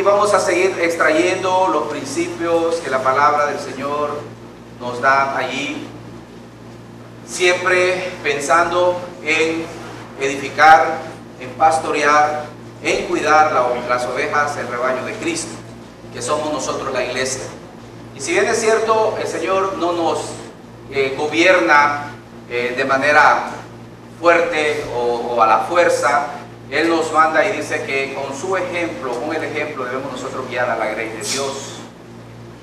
vamos a seguir extrayendo los principios que la palabra del Señor nos da allí, siempre pensando en edificar, en pastorear, en cuidar las ovejas, el rebaño de Cristo, que somos nosotros la iglesia. Y si bien es cierto, el Señor no nos gobierna de manera fuerte o a la fuerza, Él nos manda y dice que con su ejemplo, con el ejemplo debemos nosotros guiar a la grey de Dios.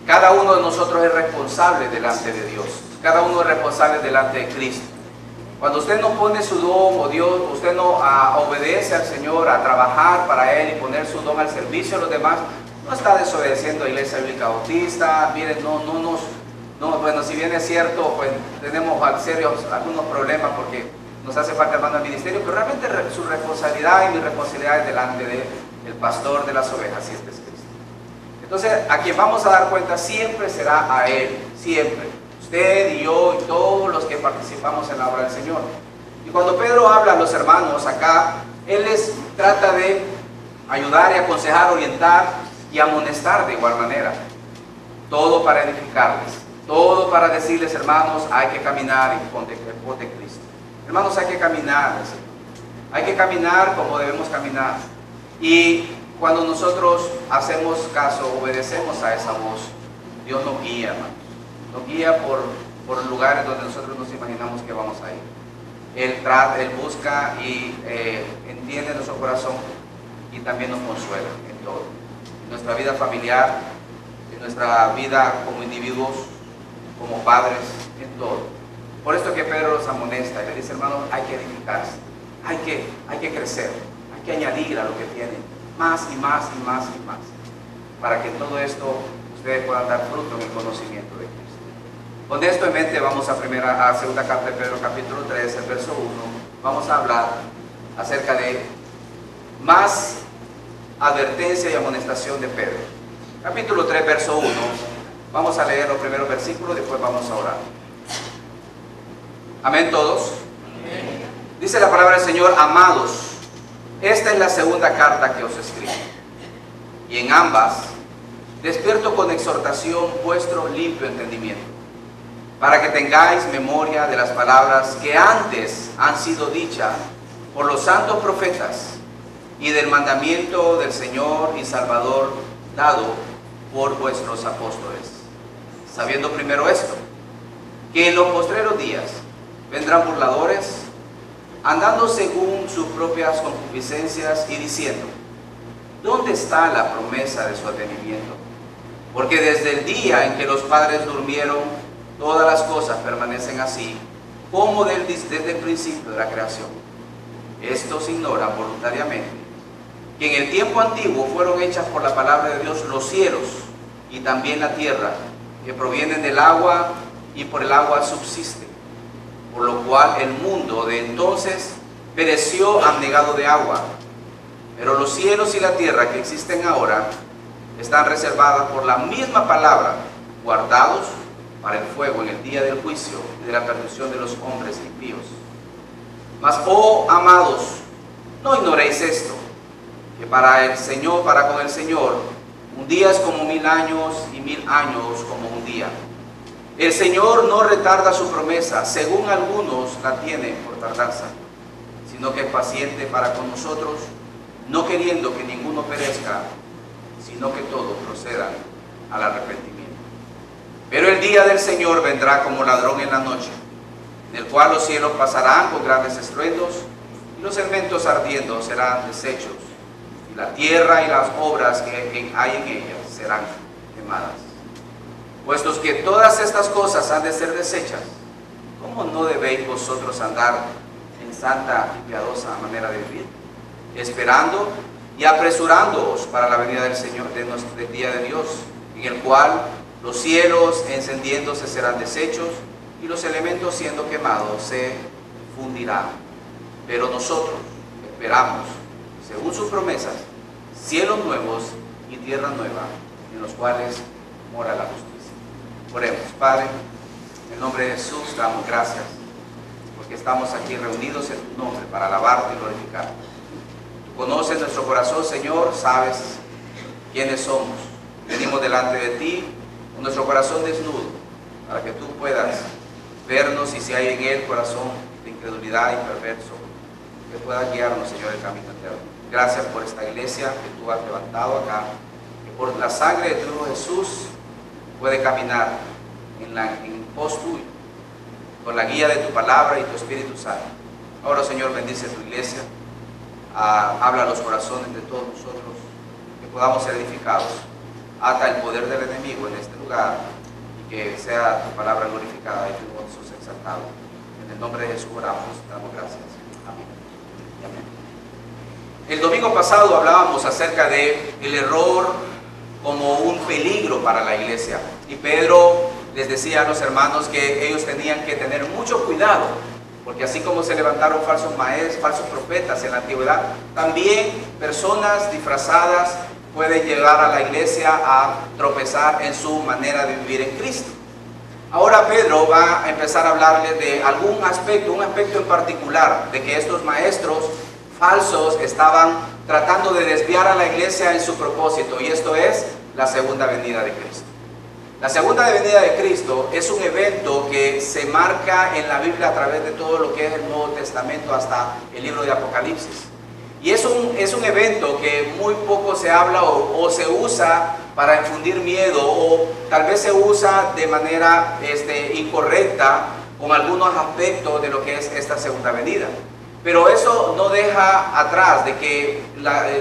Cada uno de nosotros es responsable delante de Dios, cada uno es responsable delante de Cristo. Cuando usted no pone su don o Dios, usted no obedece al Señor a trabajar para Él y poner su don al servicio de los demás, no está desobedeciendo a Iglesia Bíblica Bautista. Miren, bueno, si bien es cierto, pues tenemos algunos problemas porque nos hace falta, hermano, el ministerio, pero realmente su responsabilidad y mi responsabilidad es delante del pastor de las ovejas, si este es Cristo. Entonces, a quien vamos a dar cuenta siempre será a Él, siempre. Usted y yo y todos los que participamos en la obra del Señor. Y cuando Pedro habla a los hermanos acá, él les trata de ayudar y aconsejar, orientar y amonestar de igual manera. Todo para edificarles, todo para decirles, hermanos, hay que caminar en pos de Cristo. Hermanos, hay que caminar como debemos caminar. Y cuando nosotros hacemos caso, obedecemos a esa voz, Dios nos guía, hermanos. Nos guía por lugares donde nosotros nos imaginamos que vamos a ir. Él busca y entiende nuestro corazón y también nos consuela en todo. En nuestra vida familiar, en nuestra vida como individuos, como padres, en todo. Por esto que Pedro los amonesta y le dice, hermanos, hay que edificarse, hay que crecer, hay que añadir a lo que tienen, más y más y más y más, para que todo esto ustedes puedan dar fruto en el conocimiento de Cristo. Con esto en mente vamos a segunda carta de Pedro, capítulo 3, el verso 1. Vamos a hablar acerca de más advertencia y amonestación de Pedro. Capítulo 3, verso 1. Vamos a leer los primeros versículos y después vamos a orar. Amén todos. Amén. Dice la palabra del Señor, amados, esta es la segunda carta que os escribo. Y en ambas despierto con exhortación vuestro limpio entendimiento, para que tengáis memoria de las palabras que antes han sido dichas por los santos profetas y del mandamiento del Señor y Salvador dado por vuestros apóstoles. Sabiendo primero esto, que en los postreros días vendrán burladores, andando según sus propias concupiscencias y diciendo, ¿dónde está la promesa de su advenimiento? Porque desde el día en que los padres durmieron, todas las cosas permanecen así, como desde el principio de la creación. Estos ignoran voluntariamente que en el tiempo antiguo fueron hechas por la palabra de Dios los cielos y también la tierra, que provienen del agua y por el agua subsisten, por lo cual el mundo de entonces pereció anegado de agua. Pero los cielos y la tierra que existen ahora están reservadas por la misma palabra, guardados para el fuego en el día del juicio y de la perdición de los hombres impíos. Mas, oh amados, no ignoréis esto, que para con el Señor, un día es como 1000 años y 1000 años como un día. El Señor no retarda su promesa, según algunos la tienen por tardanza, sino que es paciente para con nosotros, no queriendo que ninguno perezca, sino que todos procedan al arrepentimiento. Pero el día del Señor vendrá como ladrón en la noche, en el cual los cielos pasarán con grandes estruendos, y los elementos ardiendo serán deshechos, y la tierra y las obras que hay en ellas serán quemadas. Puestos que todas estas cosas han de ser deshechas, ¿cómo no debéis vosotros andar en santa y piadosa manera de vivir, esperando y apresurándoos para la venida del Señor, del día de Dios, en el cual los cielos encendiéndose serán deshechos y los elementos siendo quemados se fundirán? Pero nosotros esperamos, según sus promesas, cielos nuevos y tierra nueva, en los cuales mora la justicia. Oremos. Padre, en el nombre de Jesús damos gracias porque estamos aquí reunidos en tu nombre para alabarte y glorificarte. Tú conoces nuestro corazón, Señor, sabes quiénes somos. Venimos delante de ti con nuestro corazón desnudo, para que tú puedas vernos y si hay en él corazón de incredulidad y perverso, que puedas guiarnos, Señor, el camino eterno. Gracias por esta iglesia que tú has levantado acá, que por la sangre de tu Hijo Jesús puede caminar en pos tuyo, con la guía de tu palabra y tu Espíritu Santo. Ahora, Señor, bendice tu iglesia, habla a los corazones de todos nosotros, que podamos ser edificados. Ata el poder del enemigo en este lugar y que sea tu palabra glorificada y tu voz Jesús exaltado. En el nombre de Jesús oramos, damos gracias. Amén. Amén. El domingo pasado hablábamos acerca de el error como un peligro para la iglesia. Y Pedro les decía a los hermanos que ellos tenían que tener mucho cuidado, porque así como se levantaron falsos maestros, falsos profetas en la antigüedad, también personas disfrazadas pueden llegar a la iglesia a tropezar en su manera de vivir en Cristo. Ahora Pedro va a empezar a hablarles de algún aspecto, un aspecto en particular, de que estos maestros falsos estaban tratando de desviar a la iglesia en su propósito, y esto es la segunda venida de Cristo. La segunda venida de Cristo es un evento que se marca en la Biblia a través de todo lo que es el Nuevo Testamento hasta el libro de Apocalipsis. Y es un evento que muy poco se habla o se usa para infundir miedo, o tal vez se usa de manera incorrecta con algunos aspectos de lo que es esta segunda venida. Pero eso no deja atrás de que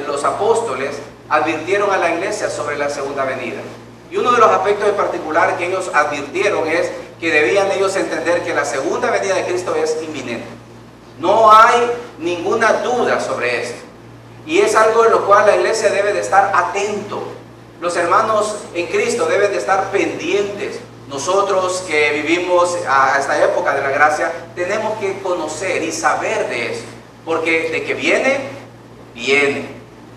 los apóstoles advirtieron a la iglesia sobre la segunda venida. Y uno de los aspectos en particular que ellos advirtieron es que debían ellos entender que la segunda venida de Cristo es inminente. No hay ninguna duda sobre esto. Y es algo en lo cual la iglesia debe de estar atento. Los hermanos en Cristo deben de estar pendientes. Nosotros que vivimos a esta época de la gracia, tenemos que conocer y saber de eso. Porque de que viene, viene.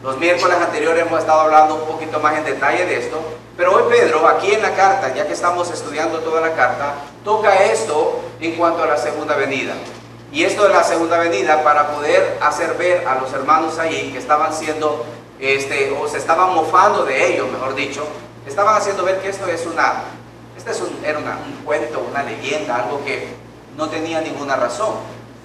Los miércoles anteriores hemos estado hablando un poquito más en detalle de esto. Pero hoy Pedro, aquí en la carta, ya que estamos estudiando toda la carta, toca esto en cuanto a la segunda venida. Y esto de la segunda venida para poder hacer ver a los hermanos ahí que estaban siendo, o se estaban mofando de ellos, mejor dicho, estaban haciendo ver que esto es era un cuento, una leyenda, algo que no tenía ninguna razón.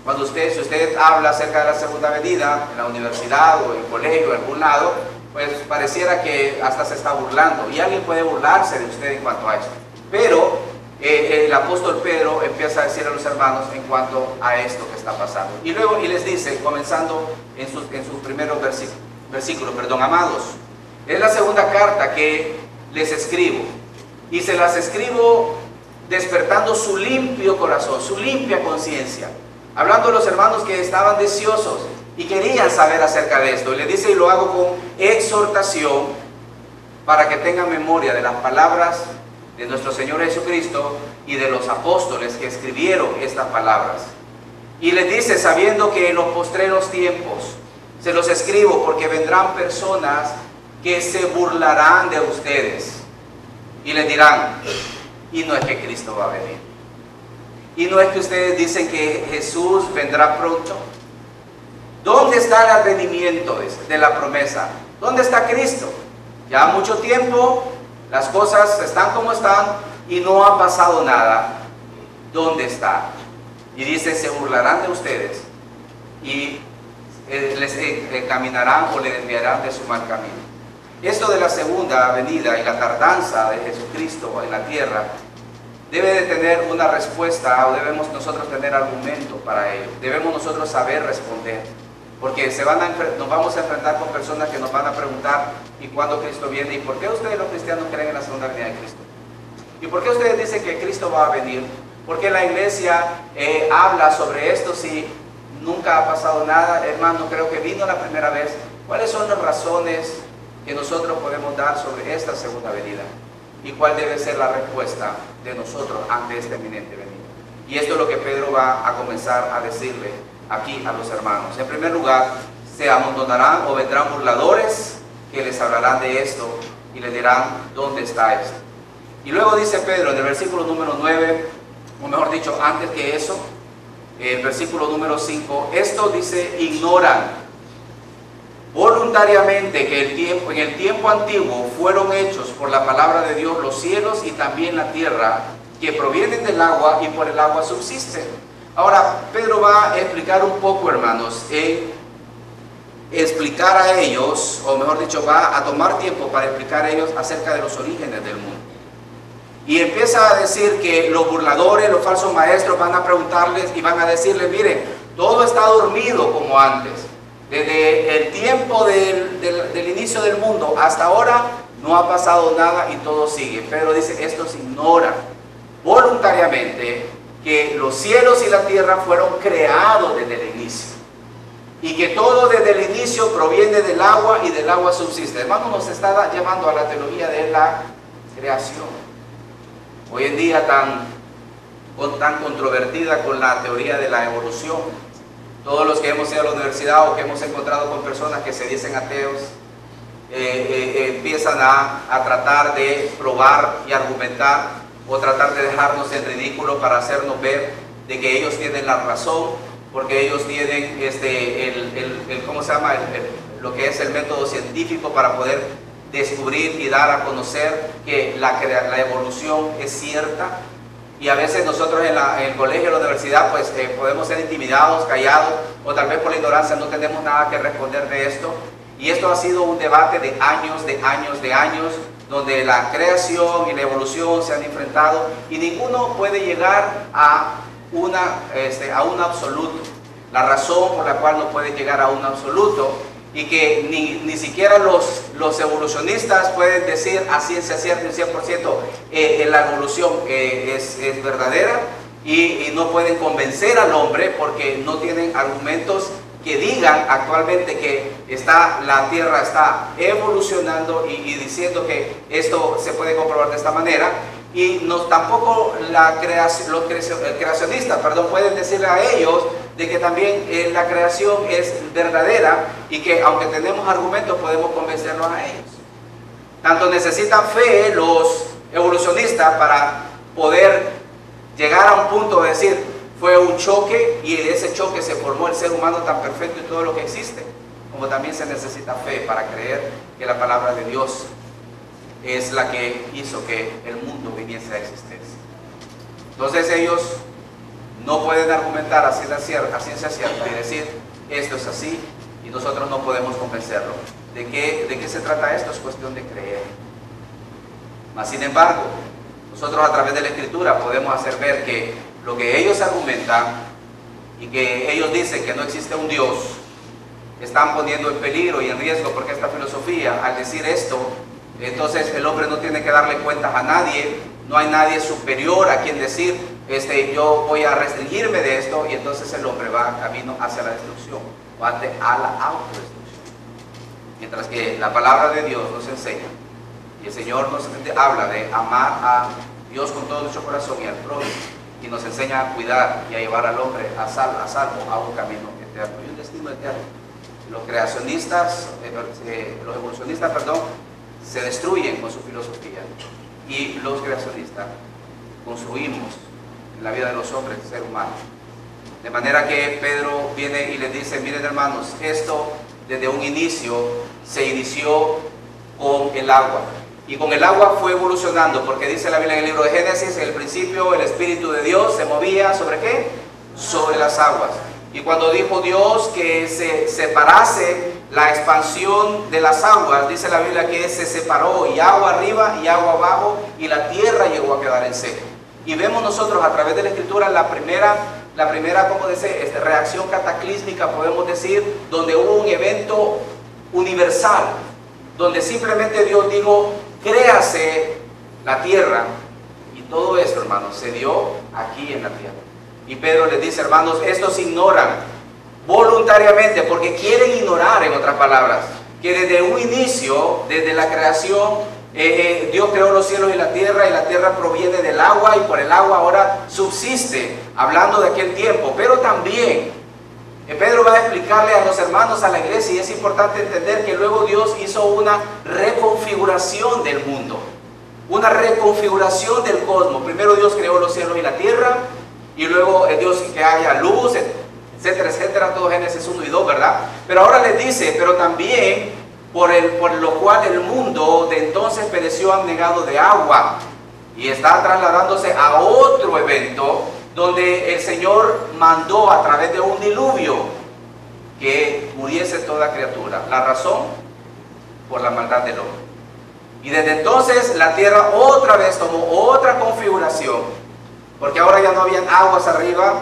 Cuando si usted habla acerca de la segunda venida en la universidad o en el colegio o en algún lado, pues pareciera que hasta se está burlando, y alguien puede burlarse de usted en cuanto a esto. Pero el apóstol Pedro empieza a decir a los hermanos en cuanto a esto que está pasando. Y luego les dice, comenzando en sus primeros versículos, amados, es la segunda carta que les escribo, y se las escribo despertando su limpio corazón, su limpia conciencia, hablando de los hermanos que estaban deseosos y querían saber acerca de esto. Y le dice, y lo hago con exhortación, para que tengan memoria de las palabras de nuestro Señor Jesucristo y de los apóstoles que escribieron estas palabras. Y les dice, sabiendo que en los postreros tiempos se los escribo, porque vendrán personas que se burlarán de ustedes y les dirán, y no es que Cristo va a venir, y no es que ustedes dicen que Jesús vendrá pronto. ¿Dónde está el advenimiento de la promesa? ¿Dónde está Cristo? Ya mucho tiempo, las cosas están como están y no ha pasado nada. ¿Dónde está? Y dice, se burlarán de ustedes y les encaminarán o les desviarán de su mal camino. Esto de la segunda venida y la tardanza de Jesucristo en la tierra debe de tener una respuesta, o debemos nosotros tener argumento para ello. Debemos nosotros saber responder. Porque nos vamos a enfrentar con personas que nos van a preguntar, ¿y cuándo Cristo viene? ¿Y por qué ustedes los cristianos creen en la segunda venida de Cristo? ¿Y por qué ustedes dicen que Cristo va a venir? ¿Por qué la iglesia habla sobre esto si nunca ha pasado nada? Hermano, creo que vino la primera vez. ¿Cuáles son las razones que nosotros podemos dar sobre esta segunda venida? ¿Y cuál debe ser la respuesta de nosotros ante esta eminente venida? Y esto es lo que Pedro va a comenzar a decirle aquí a los hermanos. En primer lugar, se amontonarán o vendrán burladores que les hablarán de esto y les dirán, ¿dónde está esto? Y luego dice Pedro en el versículo número 9, o mejor dicho, antes que eso, el versículo número 5, esto dice, ignoran por voluntariamente que en el tiempo antiguo fueron hechos por la palabra de Dios los cielos y también la tierra, que provienen del agua y por el agua subsisten. Ahora, Pedro va a explicar un poco, hermanos, explicar a ellos, o mejor dicho, va a tomar tiempo para explicar a ellos acerca de los orígenes del mundo. Y empieza a decir que los burladores, los falsos maestros van a preguntarles y van a decirles, miren, todo está dormido como antes. Desde el tiempo del inicio del mundo hasta ahora no ha pasado nada y todo sigue. Pedro dice, estos ignoran voluntariamente que los cielos y la tierra fueron creados desde el inicio. Y que todo desde el inicio proviene del agua y del agua subsiste. Hermano, nos está llevando a la teología de la creación. Hoy en día tan controvertida con la teoría de la evolución. Todos los que hemos ido a la universidad o que hemos encontrado con personas que se dicen ateos, empiezan a tratar de probar y argumentar o tratar de dejarnos en ridículo para hacernos ver de que ellos tienen la razón, porque ellos tienen ¿cómo se llama? Lo que es el método científico para poder descubrir y dar a conocer que la evolución es cierta. Y a veces nosotros en el colegio, en la universidad, pues podemos ser intimidados, callados, o tal vez por la ignorancia no tenemos nada que responder de esto. Y esto ha sido un debate de años, donde la creación y la evolución se han enfrentado y ninguno puede llegar a un absoluto. La razón por la cual no puede llegar a un absoluto, y que ni siquiera los evolucionistas pueden decir a ciencia cierta, 100%, la evolución es verdadera, y no pueden convencer al hombre porque no tienen argumentos que digan actualmente que la Tierra está evolucionando y diciendo que esto se puede comprobar de esta manera. Y tampoco el creacionista, pueden decirle a ellos de que también la creación es verdadera y que aunque tenemos argumentos podemos convencerlos a ellos. Tanto necesitan fe los evolucionistas para poder llegar a un punto de decir fue un choque y de ese choque se formó el ser humano tan perfecto y todo lo que existe, como también se necesita fe para creer que la palabra de Dios es la que hizo que el mundo viniese a existencia. Entonces ellos no pueden argumentar a ciencia cierta y decir esto es así y nosotros no podemos convencerlo. ¿De qué se trata esto? Es cuestión de creer. Mas sin embargo, nosotros a través de la Escritura podemos hacer ver que lo que ellos argumentan y que ellos dicen que no existe un Dios, están poniendo en peligro y en riesgo, porque esta filosofía, al decir esto, entonces el hombre no tiene que darle cuentas a nadie, no hay nadie superior a quien decir, yo voy a restringirme de esto, y entonces el hombre va camino hacia la destrucción, o a la autodestrucción. Mientras que la palabra de Dios nos enseña, y el Señor nos habla de amar a Dios con todo nuestro corazón y al prójimo, y nos enseña a cuidar y a llevar al hombre a salvo a un camino eterno y un destino eterno. Los creacionistas, los evolucionistas, se destruyen con su filosofía, y los creacionistas construimos en la vida de los hombres, el ser humano. De manera que Pedro viene y les dice, miren hermanos, esto desde un inicio se inició con el agua, y con el agua fue evolucionando, porque dice la Biblia en el libro de Génesis, en el principio el Espíritu de Dios se movía ¿sobre qué? Sobre las aguas. Y cuando dijo Dios que se separase la expansión de las aguas, dice la Biblia que se separó, y agua arriba y agua abajo, y la tierra llegó a quedar en seco. Y vemos nosotros a través de la Escritura la primera ¿cómo dice? Reacción cataclísmica, podemos decir, donde hubo un evento universal, donde simplemente Dios dijo, créase la tierra, y todo esto, hermanos, se dio aquí en la tierra. Y Pedro les dice, hermanos, estos ignoran voluntariamente, porque quieren ignorar, en otras palabras, que desde un inicio, desde la creación, Dios creó los cielos y la tierra proviene del agua, y por el agua ahora subsiste, hablando de aquel tiempo. Pero también Pedro va a explicarle a los hermanos, a la iglesia, y es importante entender que luego Dios hizo una reconfiguración del mundo, una reconfiguración del cosmos. Primero Dios creó los cielos y la tierra, y luego Dios que haya luz, etcétera, etcétera, todo Génesis 1 y 2, ¿verdad? Pero ahora les dice, pero también por lo cual el mundo de entonces pereció abnegado de agua, y está trasladándose a otro evento donde el Señor mandó a través de un diluvio que muriese toda criatura. La razón, por la maldad del hombre. Y desde entonces la tierra otra vez tomó otra configuración, porque ahora ya no habían aguas arriba,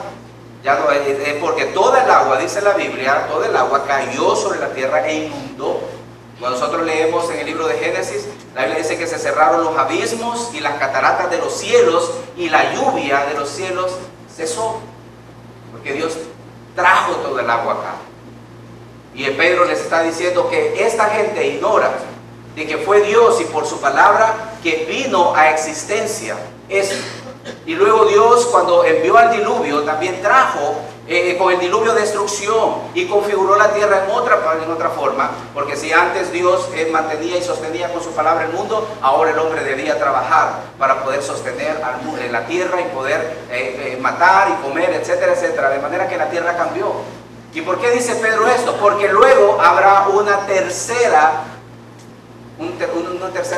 ya no, porque toda el agua, dice la Biblia, toda el agua cayó sobre la tierra e inundó. Cuando nosotros leemos en el libro de Génesis, la Biblia dice que se cerraron los abismos y las cataratas de los cielos, y la lluvia de los cielos cesó, porque Dios trajo todo el agua acá. Y Pedro les está diciendo que esta gente ignora de que fue Dios y por su palabra que vino a existencia eso. Y luego Dios, cuando envió al diluvio, también trajo con el diluvio destrucción y configuró la tierra en otra forma, porque si antes Dios mantenía y sostenía con su palabra el mundo, ahora el hombre debía trabajar para poder sostener la tierra y poder matar y comer, etcétera, etcétera, de manera que la tierra cambió. ¿Y por qué dice Pedro esto? Porque luego habrá una tercera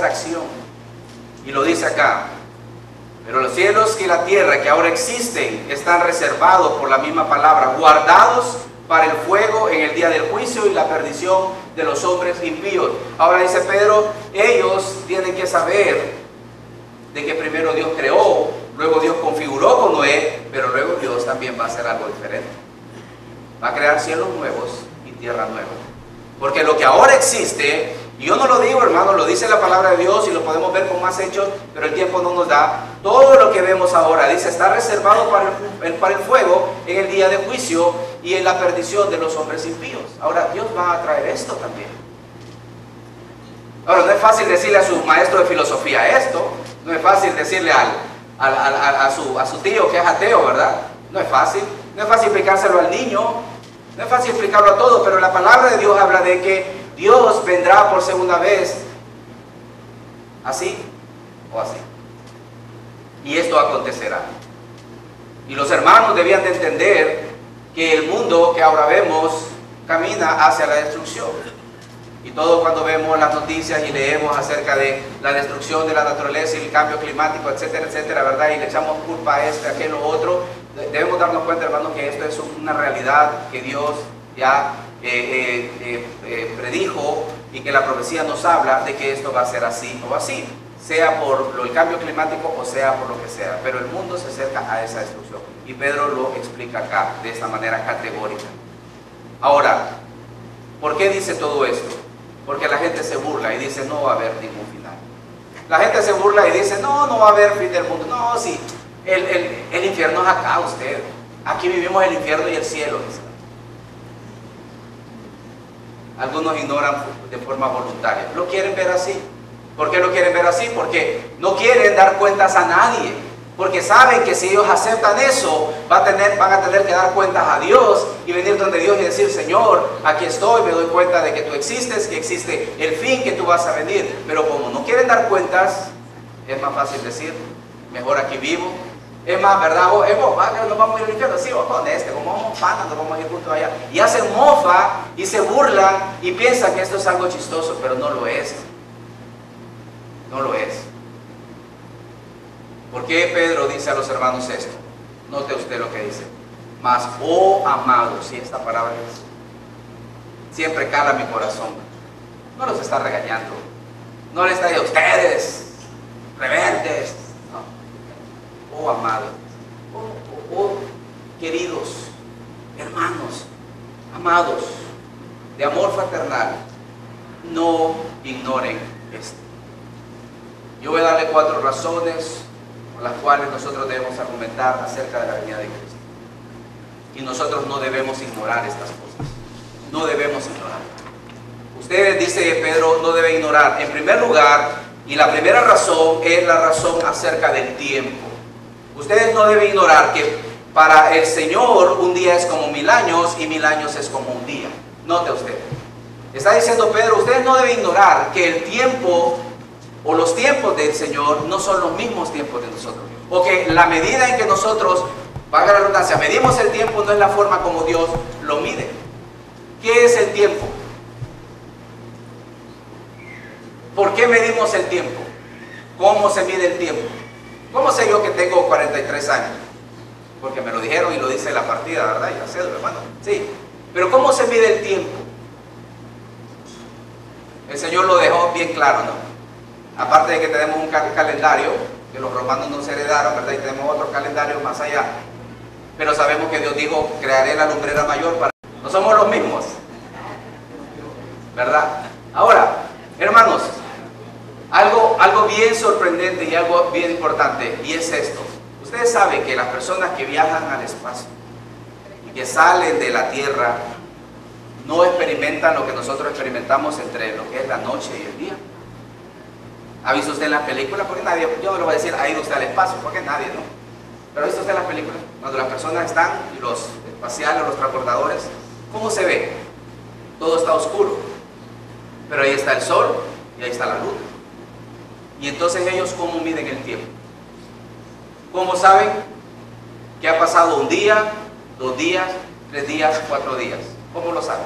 acción, y lo dice acá: pero los cielos y la tierra que ahora existen están reservados por la misma palabra, guardados para el fuego en el día del juicio y la perdición de los hombres impíos. Ahora dice Pedro, ellos tienen que saber de que primero Dios creó, luego Dios configuró con Noé, pero luego Dios también va a hacer algo diferente. Va a crear cielos nuevos y tierra nueva. Porque lo que ahora existe, y yo no lo digo, hermano, lo dice la palabra de Dios y lo podemos ver con más hechos, pero el tiempo no nos da. Todo lo que vemos ahora, dice, está reservado para el fuego en el día de juicio y en la perdición de los hombres impíos. Ahora, Dios va a traer esto también. Ahora, no es fácil decirle a su maestro de filosofía esto, no es fácil decirle a su tío que es ateo, ¿verdad? No es fácil explicárselo al niño, no es fácil explicarlo a todos, pero la palabra de Dios habla de que Dios vendrá por segunda vez, así o así. Y esto acontecerá. Y los hermanos debían de entender que el mundo que ahora vemos camina hacia la destrucción. Y todo cuando vemos las noticias y leemos acerca de la destrucción de la naturaleza y el cambio climático, etcétera, etcétera, ¿verdad? Y le echamos culpa a este, a aquel o otro, debemos darnos cuenta, hermanos, que esto es una realidad que Dios ya predijo, y que la profecía nos habla de que esto va a ser así o así, sea por el cambio climático o sea por lo que sea, pero el mundo se acerca a esa destrucción, y Pedro lo explica acá de esta manera categórica. Ahora, ¿por qué dice todo esto? Porque la gente se burla y dice no va a haber ningún final. La gente se burla y dice no va a haber fin del mundo. No, sí, el infierno es acá, usted. Aquí vivimos el infierno y el cielo, dice. Algunos ignoran de forma voluntaria. Lo quieren ver así. ¿Por qué lo quieren ver así? Porque no quieren dar cuentas a nadie. Porque saben que si ellos aceptan eso, van a tener que dar cuentas a Dios y venir donde Dios y decir, Señor, aquí estoy, me doy cuenta de que tú existes, que existe el fin, que tú vas a venir. Pero como no quieren dar cuentas, es más fácil decir, mejor aquí vivo. Es más, ¿verdad? Nos vamos a ir al infierno. Sí, con como vamos panas, nos vamos a ir juntos allá. Y hacen mofa y se burlan y piensan que esto es algo chistoso, pero no lo es. No lo es. ¿Por qué Pedro dice a los hermanos esto? Note usted lo que dice. Mas, oh amados, y esta palabra siempre cala mi corazón. No los está regañando. No le está diciendo, ustedes, rebeldes. No. Oh amados, oh queridos, hermanos, amados, de amor fraternal, no ignoren esto. Yo voy a darle 4 razones por las cuales nosotros debemos argumentar acerca de la venida de Cristo. Y nosotros no debemos ignorar estas cosas. No debemos ignorar. Ustedes, dice Pedro, no deben ignorar. En primer lugar, y la primera razón es la razón acerca del tiempo. Ustedes no deben ignorar que para el Señor un día es como 1000 años y 1000 años es como un día. Note usted. Está diciendo Pedro, ustedes no deben ignorar que el tiempo o los tiempos del Señor no son los mismos tiempos de nosotros. O que la medida en que nosotros valga la redundancia, medimos el tiempo, no es la forma como Dios lo mide. ¿Qué es el tiempo? ¿Por qué medimos el tiempo? ¿Cómo se mide el tiempo? ¿Cómo sé yo que tengo 43 años? Porque me lo dijeron y lo dice la partida, ¿verdad? Y la cédula, hermano. Sí. Pero ¿cómo se mide el tiempo? El Señor lo dejó bien claro, ¿no? Aparte de que tenemos un calendario que los romanos nos heredaron, ¿verdad? Y tenemos otro calendario más allá. Pero sabemos que Dios dijo, crearé la lumbrera mayor para... No somos los mismos, ¿verdad? Ahora, hermanos, algo bien sorprendente y algo bien importante, y es esto. Ustedes saben que las personas que viajan al espacio y que salen de la Tierra no experimentan lo que nosotros experimentamos entre lo que es la noche y el día. ¿Ha visto usted en las películas? Porque nadie, yo no le voy a decir, ¿ha ido usted al espacio? Porque nadie, ¿no? Pero ¿ha visto usted en las películas? Cuando las personas están, y los espaciales, los transportadores, ¿cómo se ve? Todo está oscuro. Pero ahí está el sol y ahí está la luna. Y entonces ellos, ¿cómo miden el tiempo? ¿Cómo saben que ha pasado un día, 2 días, 3 días, 4 días? ¿Cómo lo saben?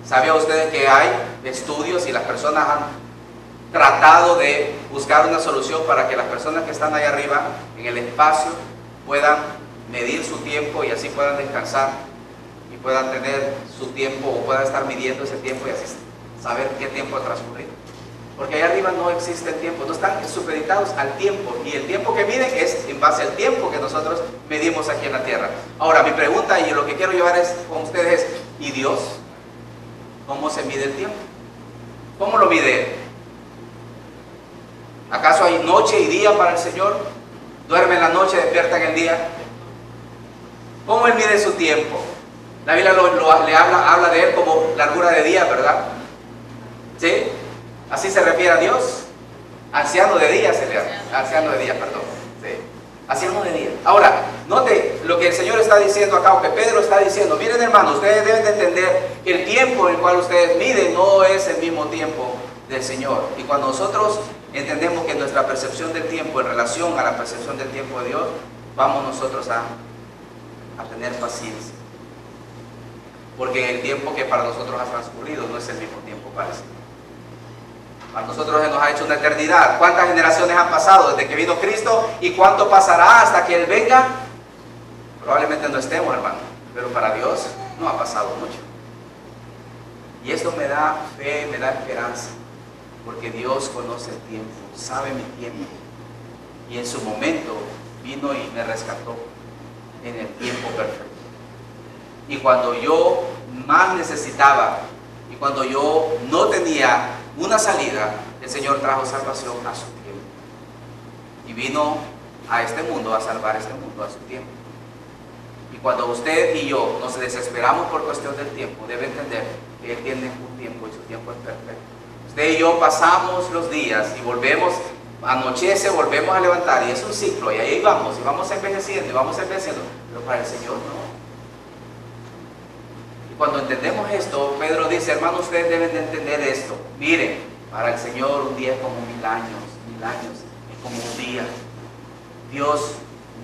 ¿Sabían ustedes que hay estudios y las personas han tratado de buscar una solución para que las personas que están ahí arriba, en el espacio, puedan medir su tiempo y así puedan descansar y puedan tener su tiempo o puedan estar midiendo ese tiempo y así saber qué tiempo ha transcurrido? Porque allá arriba no existe el tiempo, no están supeditados al tiempo, y el tiempo que miden es en base al tiempo que nosotros medimos aquí en la tierra. Ahora, mi pregunta y lo que quiero llevar con ustedes es, ¿y Dios? ¿Cómo se mide el tiempo? ¿Cómo lo mide Él? ¿Acaso hay noche y día para el Señor? ¿Duerme en la noche, despierta en el día? ¿Cómo Él mide su tiempo? La Biblia habla de Él como largura de día, ¿verdad? ¿Sí? Así se refiere a Dios. Anciano de día se le llama. Anciano de día, perdón. Sí. Anciano de día. Ahora, note lo que el Señor está diciendo acá, o que Pedro está diciendo. Miren, hermanos, ustedes deben de entender que el tiempo en el cual ustedes miden no es el mismo tiempo del Señor. Y cuando nosotros entendemos que nuestra percepción del tiempo en relación a la percepción del tiempo de Dios, vamos nosotros a tener paciencia. Porque el tiempo que para nosotros ha transcurrido no es el mismo tiempo para el Señor. Para nosotros se nos ha hecho una eternidad. ¿Cuántas generaciones han pasado desde que vino Cristo? ¿Y cuánto pasará hasta que Él venga? Probablemente no estemos, hermano. Pero para Dios no ha pasado mucho. Y esto me da fe, me da esperanza. Porque Dios conoce el tiempo, sabe mi tiempo. Y en su momento vino y me rescató en el tiempo perfecto. Y cuando yo más necesitaba, y cuando yo no tenía una salida, el Señor trajo salvación a su tiempo. Y vino a este mundo a salvar este mundo a su tiempo. Y cuando usted y yo nos desesperamos por cuestión del tiempo, debe entender que Él tiene un tiempo y su tiempo es perfecto. Usted y yo pasamos los días y volvemos, anochece, volvemos a levantar, y es un ciclo, y ahí vamos, y vamos envejeciendo, y vamos envejeciendo. Pero para el Señor no. Cuando entendemos esto, Pedro dice, hermanos, ustedes deben de entender esto. Miren, para el Señor un día es como 1000 años es como un día. Dios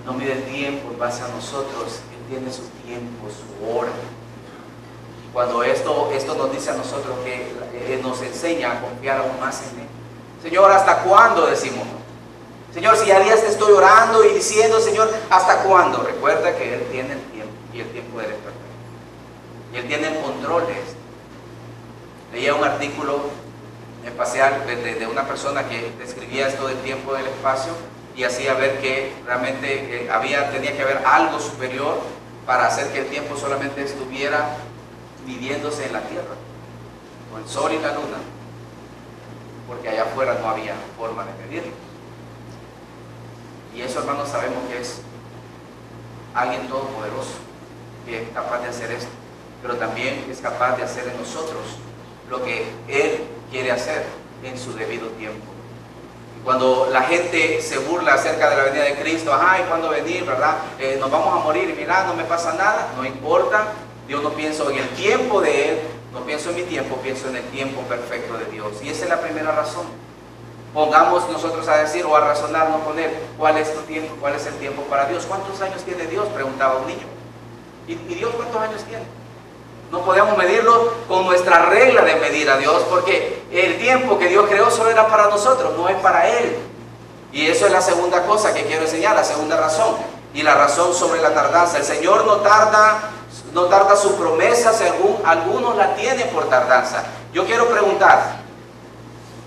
no mide el tiempo en base a nosotros, Él tiene su tiempo, su hora. Y cuando esto nos dice a nosotros que nos enseña a confiar aún más en Él. Señor, ¿hasta cuándo? Decimos. Señor, si a días te estoy orando y diciendo, Señor, ¿hasta cuándo? Recuerda que Él tiene el tiempo, y el tiempo de Él es perfecto. Y Él tiene el control de esto. Leía un artículo espacial de una persona que describía esto del tiempo del espacio y hacía ver que realmente tenía que haber algo superior para hacer que el tiempo solamente estuviera midiéndose en la Tierra, con el Sol y la Luna, porque allá afuera no había forma de medirlo. Y eso, hermanos, sabemos que es alguien todopoderoso que es capaz de hacer esto, pero también es capaz de hacer en nosotros lo que Él quiere hacer en su debido tiempo. Y cuando la gente se burla acerca de la venida de Cristo, ¿y cuándo venir, verdad? Nos vamos a morir y mira, no me pasa nada, no importa. Yo no pienso en el tiempo de Él, no pienso en mi tiempo, pienso en el tiempo perfecto de Dios. Y esa es la primera razón. pongamos nosotros a decir o a razonarnos con él, ¿cuál es tu tiempo? ¿Cuál es el tiempo para Dios? ¿Cuántos años tiene Dios? Preguntaba un niño. ¿Y Dios cuántos años tiene? No podemos medirlo con nuestra regla de medir a Dios, porque el tiempo que Dios creó solo era para nosotros, no es para Él. Y eso es la segunda cosa que quiero enseñar, la segunda razón. Y la razón sobre la tardanza. El Señor no tarda su promesa, según algunos la tienen por tardanza. Yo quiero preguntar,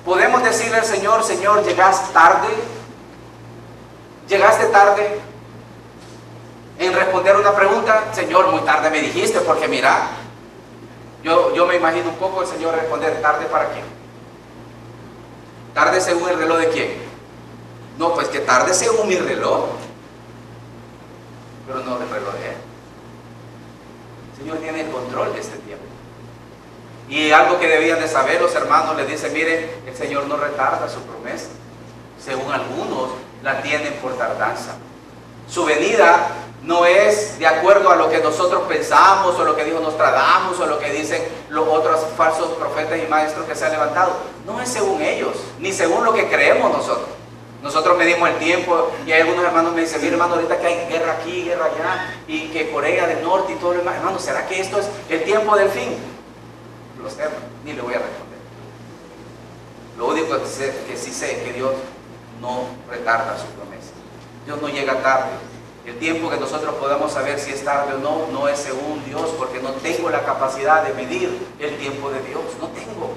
¿podemos decirle al Señor, Señor, llegaste tarde? ¿Llegaste tarde en responder una pregunta? Señor, muy tarde me dijiste, porque mira, yo me imagino un poco el Señor responder, ¿tarde para quién? ¿Tarde según el reloj de quién? No, pues que tarde según mi reloj, pero no el reloj de Él. El Señor tiene el control de este tiempo. Y algo que debían de saber los hermanos, les dice, miren, el Señor no retarda su promesa. Según algunos, la tienen por tardanza. Su venida no es de acuerdo a lo que nosotros pensamos, o lo que dijo Nostradamus, o lo que dicen los otros falsos profetas y maestros que se han levantado. No es según ellos, ni según lo que creemos nosotros. Nosotros medimos el tiempo, y hay algunos hermanos me dicen, mire hermano, ahorita que hay guerra aquí, guerra allá, y que Corea del Norte y todo lo demás. Hermano, ¿será que esto es el tiempo del fin? Lo sé, ni le voy a responder. Lo único que sí sé es que Dios no retarda su promesa. Dios no llega tarde. El tiempo que nosotros podamos saber si es tarde o no, no es según Dios, porque no tengo la capacidad de medir el tiempo de Dios. No tengo.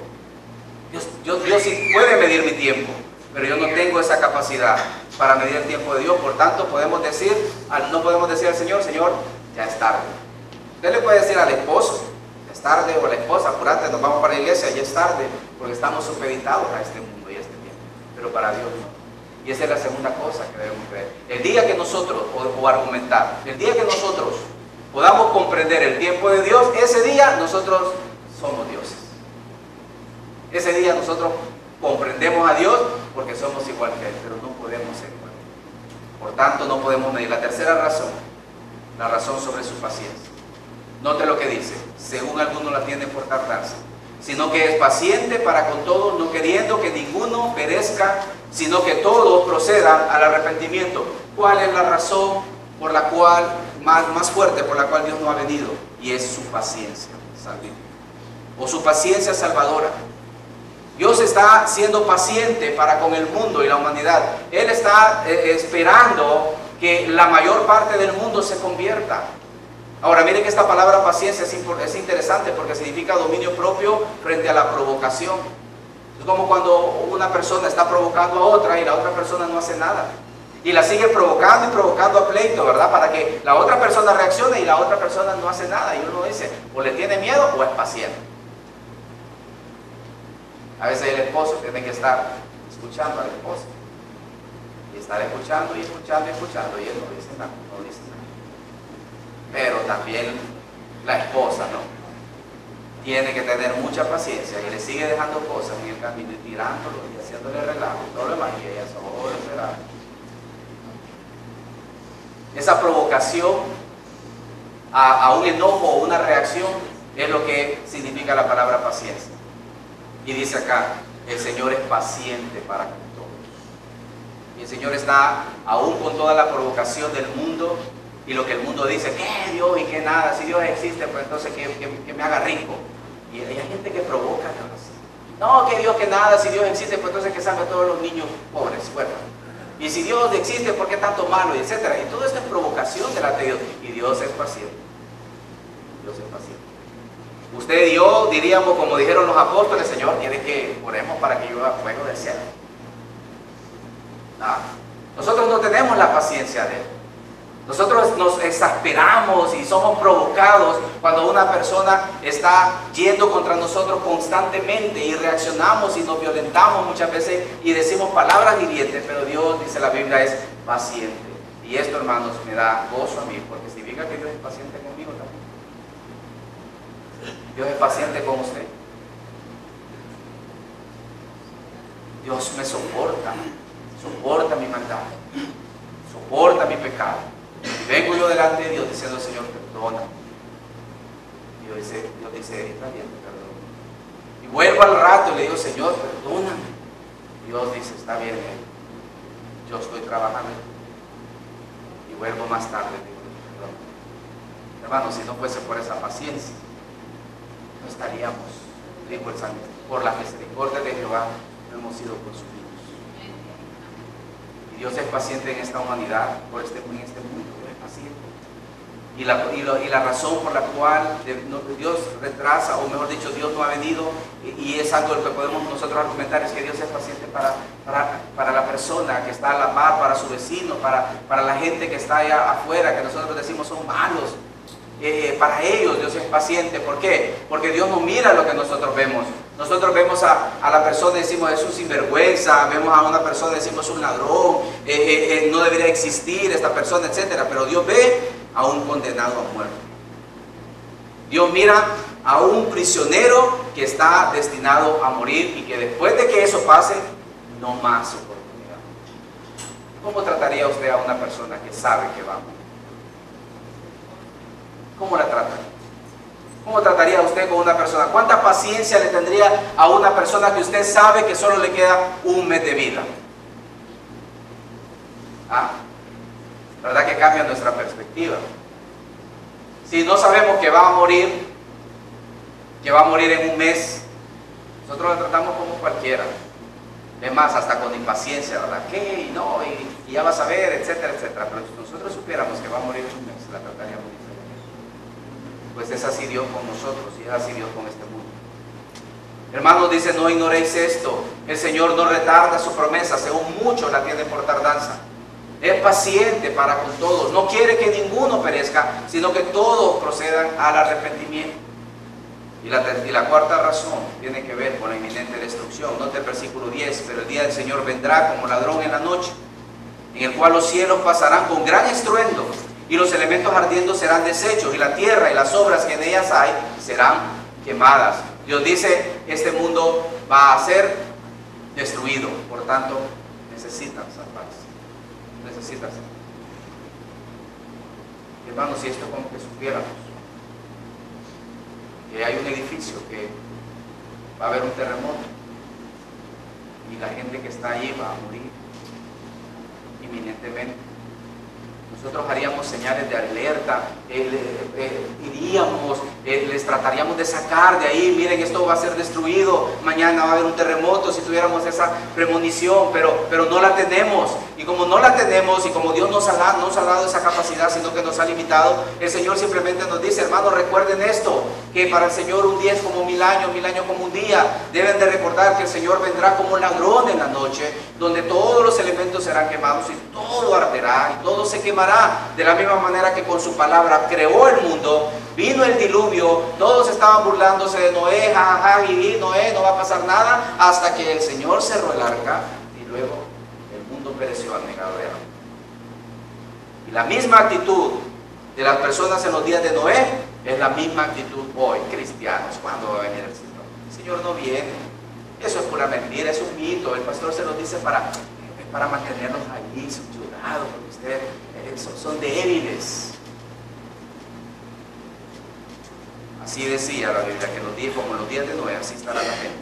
Dios sí puede medir mi tiempo, pero yo no tengo esa capacidad para medir el tiempo de Dios. Por tanto, no podemos decir al Señor, Señor, ya es tarde. Usted le puede decir al esposo, ya es tarde, o a la esposa, apúrate, nos vamos para la iglesia, ya es tarde, porque estamos supeditados a este mundo y a este tiempo. Pero para Dios no. Y esa es la segunda cosa que debemos creer. El día que nosotros, o argumentar, el día que nosotros podamos comprender el tiempo de Dios, ese día nosotros somos dioses. Ese día nosotros comprendemos a Dios porque somos igual que Él, pero no podemos ser igual. Por tanto, no podemos medir. La tercera razón, la razón sobre su paciencia. Note lo que dice, según algunos la tienen por tardanza, sino que es paciente para con todos, no queriendo que ninguno perezca, sino que todos procedan al arrepentimiento. ¿Cuál es la razón por la cual, más fuerte por la cual Dios no ha venido? Y es su paciencia salvífica, o su paciencia salvadora. Dios está siendo paciente para con el mundo y la humanidad. Él está esperando que la mayor parte del mundo se convierta. Ahora, miren que esta palabra paciencia es interesante porque significa dominio propio frente a la provocación. Es como cuando una persona está provocando a otra y la otra persona no hace nada. Y la sigue provocando y provocando a pleito, ¿verdad? Para que la otra persona reaccione y la otra persona no hace nada. Y uno dice, o le tiene miedo o es paciente. A veces el esposo tiene que estar escuchando a la esposa. Y estar escuchando y escuchando y escuchando. Y él no dice nada, no dice nada. Pero también la esposa, ¿no? Tiene que tener mucha paciencia y le sigue dejando cosas en el camino y tirándolo y haciéndole relajo y todo lo demás. Y ella solo esperar. Esa provocación a un enojo o una reacción es lo que significa la palabra paciencia. Y dice acá, el Señor es paciente para con todos. Y el Señor está aún con toda la provocación del mundo y lo que el mundo dice, ¿qué Dios y qué nada? Si Dios existe, pues entonces que me haga rico. Y hay gente que provoca, no, que Dios que nada, si Dios existe, pues entonces que salve a todos los niños pobres, huérfanos. Y si Dios existe, ¿por qué tanto malo? Y etcétera. Y todo esto es provocación delante de Dios. Y Dios es paciente. Dios es paciente. Usted y yo diríamos, como dijeron los apóstoles, Señor, quiere que oremos para que llueva fuego del cielo. No. Nosotros no tenemos la paciencia de Él. Nosotros nos exasperamos y somos provocados cuando una persona está yendo contra nosotros constantemente y reaccionamos y nos violentamos muchas veces y decimos palabras hirientes, pero Dios, dice la Biblia, es paciente. Y esto, hermanos, me da gozo a mí, porque significa que Dios es paciente conmigo también. Dios es paciente con usted. Dios me soporta mi maldad, soporta mi pecado. Y vengo yo delante de Dios diciendo, Señor, perdona. Dios dice, está bien, te perdono. Y vuelvo al rato y le digo, Señor, perdóname. Dios dice, está bien, yo estoy trabajando y vuelvo más tarde. Hermanos, si no fuese por esa paciencia, no estaríamos, dijo el Salmo, por la misericordia de Jehová no hemos sido consumidos. Y Dios es paciente en esta humanidad, en este mundo, Dios es paciente. Y la razón por la cual Dios retrasa, o mejor dicho, Dios no ha venido, y es algo que podemos nosotros argumentar, es que Dios es paciente para la persona que está a la par, para su vecino, para la gente que está allá afuera, que nosotros decimos son malos. Para ellos Dios es paciente. ¿Por qué? Porque Dios no mira lo que nosotros vemos. Nosotros vemos a la persona y decimos es un sinvergüenza, vemos a una persona y decimos es un ladrón, no debería existir esta persona, etc. Pero Dios ve a un condenado a muerte. Dios mira a un prisionero que está destinado a morir y que después de que eso pase, no más oportunidad. ¿Cómo trataría usted a una persona que sabe que va a morir? ¿Cómo la trata? ¿Cómo trataría usted con una persona? ¿Cuánta paciencia le tendría a una persona que usted sabe que solo le queda un mes de vida? ¿Verdad que cambia nuestra perspectiva? Si no sabemos que va a morir en un mes, nosotros lo tratamos como cualquiera. Es más, hasta con impaciencia, ¿verdad? ¿Qué? Y no, y ya vas a ver, etcétera, etcétera. Pero si nosotros supiéramos que va a morir en un mes, la trataríamos diferente. Pues es así Dios con nosotros y es así Dios con este mundo. Hermanos, dice, no ignoréis esto. El Señor no retarda su promesa, según muchos la tienen por tardanza. Es paciente para con todos. No quiere que ninguno perezca, sino que todos procedan al arrepentimiento. Y la cuarta razón tiene que ver con la inminente destrucción. Note el versículo 10. Pero el día del Señor vendrá como ladrón en la noche, en el cual los cielos pasarán con gran estruendo, y los elementos ardiendo serán deshechos, y la tierra y las obras que en ellas hay serán quemadas. Dios dice, este mundo va a ser destruido, por tanto necesitan salvarse. Necesitan salvarse. Hermanos, si esto como que supiéramos, que hay un edificio que va a haber un terremoto, y la gente que está allí va a morir inminentemente, nosotros haríamos señales de alerta, iríamos, les trataríamos de sacar de ahí, miren, esto va a ser destruido, mañana va a haber un terremoto, si tuviéramos esa premonición, pero no la tenemos. Y como no la tenemos, y como Dios nos ha dado esa capacidad, sino que nos ha limitado, el Señor simplemente nos dice, hermanos, recuerden esto, que para el Señor un día es como 1000 años como un día. Deben de recordar que el Señor vendrá como ladrón en la noche, donde todos los elementos serán quemados y todo arderá y todo se quemará. De la misma manera que con su palabra creó el mundo, vino el diluvio, todos estaban burlándose de Noé, jajaja, y Noé, no va a pasar nada, hasta que el Señor cerró el arca y luego el mundo pereció anegado de agua. Y la misma actitud de las personas en los días de Noé es la misma actitud hoy, cristianos. ¿Cuándo va a venir el Señor? El Señor no viene. Eso es pura mentira, es un mito. El pastor se lo dice para mantenerlos allí subyugados, porque ustedes son débiles. Así decía la Biblia, que los días, como los días de Noé, así estará la gente,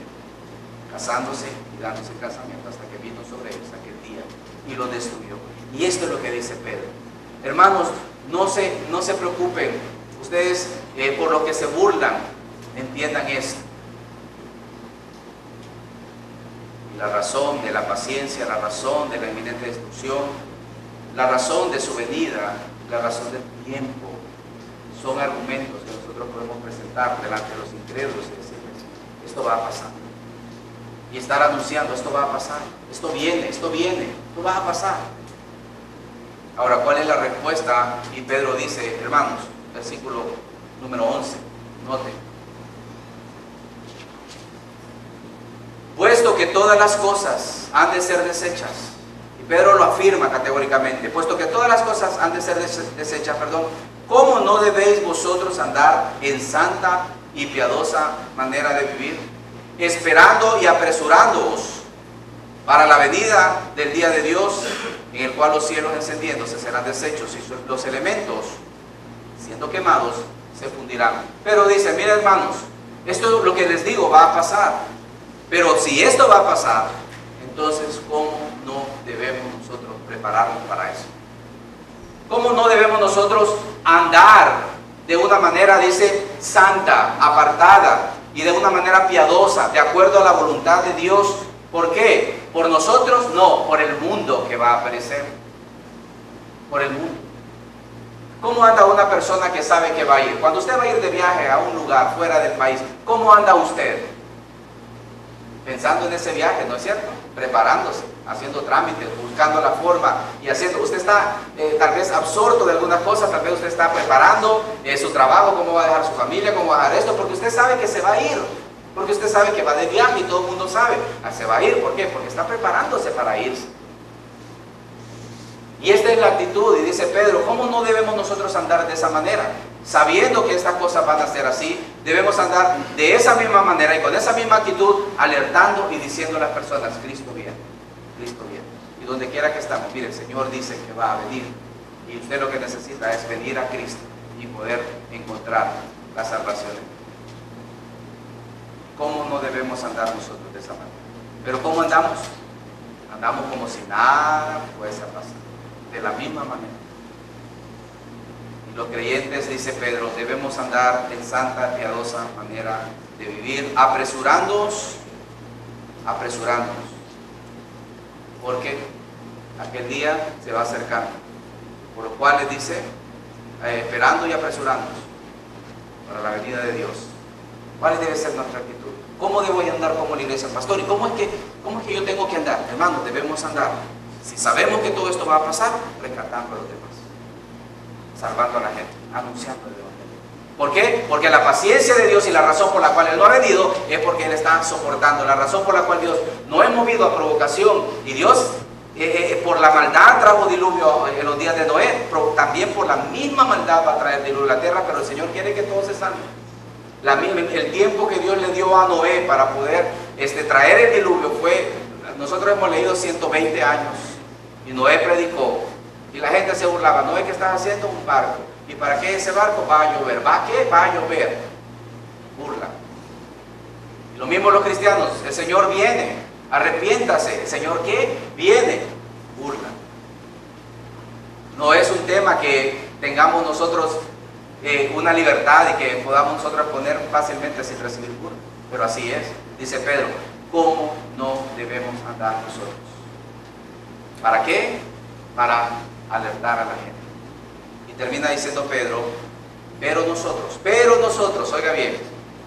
casándose y dándose casamiento hasta que vino sobre ellos aquel día y lo destruyó. Y esto es lo que dice Pedro. Hermanos, no se preocupen, ustedes por lo que se burlan, entiendan esto. Y la razón de la paciencia, la razón de la inminente destrucción, la razón de su venida, la razón del tiempo, son argumentos que nosotros podemos presentar delante de los incrédulos y decirles, esto va a pasar. Y estar anunciando, esto va a pasar, esto viene, esto va a pasar. Ahora, ¿cuál es la respuesta? Y Pedro dice, hermanos, versículo número 11, noten. Puesto que todas las cosas han de ser deshechas, y Pedro lo afirma categóricamente, puesto que todas las cosas han de ser deshechas, ¿cómo no debéis vosotros andar en santa y piadosa manera de vivir, esperando y apresurándoos para la venida del día de Dios, en el cual los cielos encendiéndose serán deshechos y los elementos siendo quemados se fundirán? Pero dice, miren hermanos, esto es lo que les digo, va a pasar. Pero si esto va a pasar, Entonces, ¿cómo no debemos nosotros prepararnos para eso? ¿Cómo no debemos nosotros andar de una manera, dice, santa, apartada y de una manera piadosa, de acuerdo a la voluntad de Dios? ¿Por qué? ¿Por nosotros? No, por el mundo que va a aparecer. Por el mundo. ¿Cómo anda una persona que sabe que va a ir? Cuando usted va a ir de viaje a un lugar fuera del país, ¿cómo anda usted? Pensando en ese viaje, ¿no es cierto? Preparándose, haciendo trámites, buscando la forma y haciendo. Usted está tal vez absorto de algunas cosas, tal vez usted está preparando su trabajo, cómo va a dejar su familia, cómo va a dejar esto, porque usted sabe que se va a ir, porque usted sabe que va de viaje y todo el mundo sabe, se va a ir. ¿Por qué? Porque está preparándose para irse. Y esta es la actitud, y dice Pedro, ¿cómo no debemos nosotros andar de esa manera? Sabiendo que estas cosas van a ser así, debemos andar de esa misma manera y con esa misma actitud, alertando y diciendo a las personas, Cristo viene, Cristo viene. Y donde quiera que estamos, mire, el Señor dice que va a venir, y usted lo que necesita es venir a Cristo y poder encontrar la salvación. ¿Cómo no debemos andar nosotros de esa manera? Pero ¿cómo andamos? Andamos como si nada fuese a pasar, de la misma manera. Los creyentes, dice Pedro, debemos andar en santa, piadosa manera de vivir, apresurándonos, porque aquel día se va acercando, por lo cual les dice, esperando y apresurándonos para la venida de Dios. ¿Cuál debe ser nuestra actitud? ¿Cómo debo andar como la iglesia, pastor? ¿Y cómo es que yo tengo que andar? Hermanos, debemos andar. Si sabemos que todo esto va a pasar, rescatando a los demás, salvando a la gente, anunciando el evangelio. ¿Por qué? Porque la paciencia de Dios y la razón por la cual Él no ha venido es porque Él está soportando. La razón por la cual Dios no es movido a provocación, y Dios por la maldad trajo diluvio en los días de Noé, pero también por la misma maldad va a traer diluvio a la tierra, pero el Señor quiere que todos se salven. El tiempo que Dios le dio a Noé para poder traer el diluvio fue, nosotros hemos leído 120 años, y Noé predicó. Y la gente se burlaba, ¿no es que estás haciendo un barco? ¿Y para qué ese barco? Va a llover. ¿Va a qué? Va a llover. Burla. Y lo mismo los cristianos, el Señor viene, arrepiéntase. ¿El Señor qué? Viene. Burla. No es un tema que tengamos nosotros una libertad y que podamos nosotros poner fácilmente sin recibir burla. Pero así es. Dice Pedro, ¿cómo no debemos andar nosotros? ¿Para qué? Para alertar a la gente. Y termina diciendo Pedro, pero nosotros, oiga bien,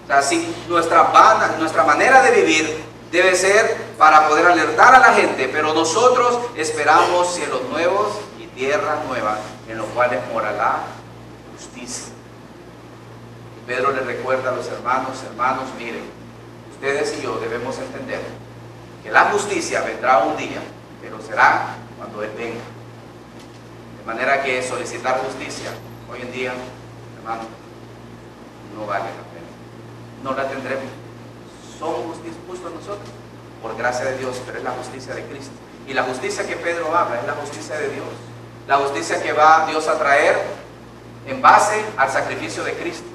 o sea, si nuestra manera de vivir debe ser para poder alertar a la gente, pero nosotros esperamos cielos nuevos y tierra nueva, en los cuales mora la justicia. Y Pedro le recuerda a los hermanos, miren, ustedes y yo debemos entender que la justicia vendrá un día, pero será cuando Él venga. De manera que solicitar justicia hoy en día, hermano, no vale la pena. No la tendremos. Somos justos nosotros, por gracia de Dios, pero es la justicia de Cristo. Y la justicia que Pedro habla es la justicia de Dios. La justicia que va Dios a traer en base al sacrificio de Cristo.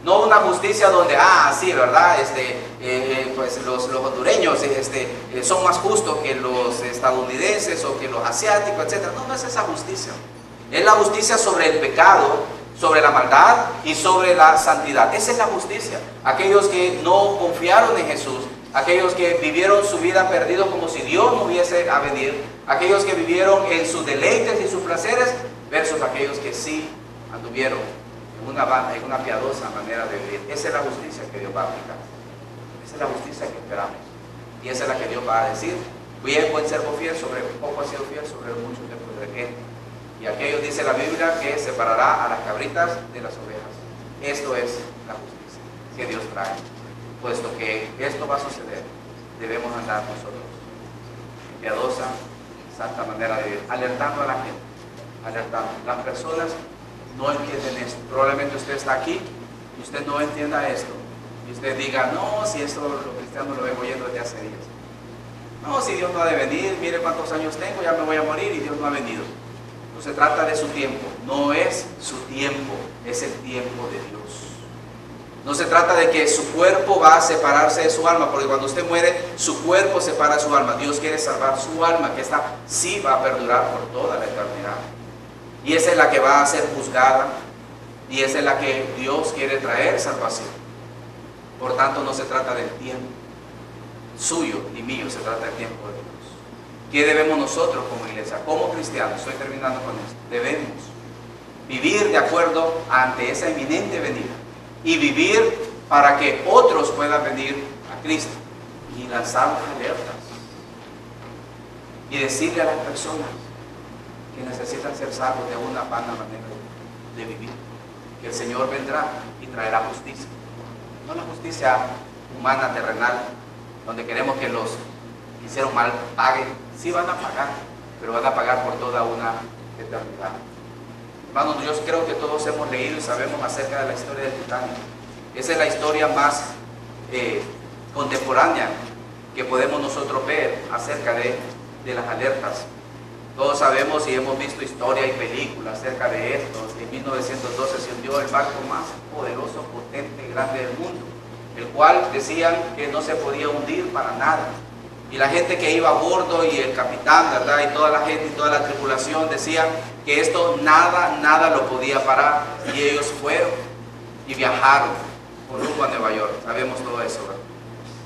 No una justicia donde, sí, ¿verdad? Pues los hondureños son más justos que los estadounidenses o que los asiáticos, etc. No es esa justicia. Es la justicia sobre el pecado, sobre la maldad y sobre la santidad. Esa es la justicia. Aquellos que no confiaron en Jesús, aquellos que vivieron su vida perdidos como si Dios no hubiese a venir, aquellos que vivieron en sus deleites y sus placeres, versus aquellos que sí anduvieron en una piadosa manera de vivir. Esa es la justicia que Dios va a aplicar. Esa es la justicia que esperamos. Y esa es la que Dios va a decir, bien, buen servo fiel, sobre un poco ha sido fiel, sobre mucho te pondré. Y aquellos, dice la Biblia, que separará a las cabritas de las ovejas. Esto es la justicia que Dios trae. Puesto que esto va a suceder, debemos andar nosotros en piadosa, santa manera de vivir, alertando a la gente, alertando. Las personas no entienden esto. Probablemente usted está aquí y usted no entienda esto. Y usted diga, no, si esto los cristianos lo vengo oyendo desde hace días. No, si Dios no ha de venir, mire cuántos años tengo, ya me voy a morir y Dios no ha venido. No se trata de su tiempo, no es su tiempo, es el tiempo de Dios. No se trata de que su cuerpo va a separarse de su alma, porque cuando usted muere, su cuerpo separa su alma. Dios quiere salvar su alma, que esta sí va a perdurar por toda la eternidad. Y esa es la que va a ser juzgada, y esa es la que Dios quiere traer salvación. Por tanto, no se trata del tiempo suyo ni mío, se trata del tiempo de Dios. ¿Qué debemos nosotros como iglesia, como cristianos? Estoy terminando con esto. Debemos vivir de acuerdo ante esa inminente venida y vivir para que otros puedan venir a Cristo y lanzar las alertas y decirle a las personas que necesitan ser salvos de una vana manera de vivir, que el Señor vendrá y traerá justicia, no la justicia humana, terrenal, donde queremos que los que hicieron mal paguen. Sí van a pagar, pero van a pagar por toda una eternidad. Hermanos, yo creo que todos hemos leído y sabemos acerca de la historia del Titanic. Esa es la historia más contemporánea que podemos nosotros ver acerca de las alertas. Todos sabemos y hemos visto historia y películas acerca de esto. En 1912 se hundió el barco más poderoso, potente y grande del mundo, el cual decían que no se podía hundir para nada. Y la gente que iba a bordo y el capitán, ¿verdad? Y toda la gente y toda la tripulación decían que esto nada lo podía parar. Y ellos fueron y viajaron por rumbo a Nueva York. Sabemos todo eso, ¿verdad?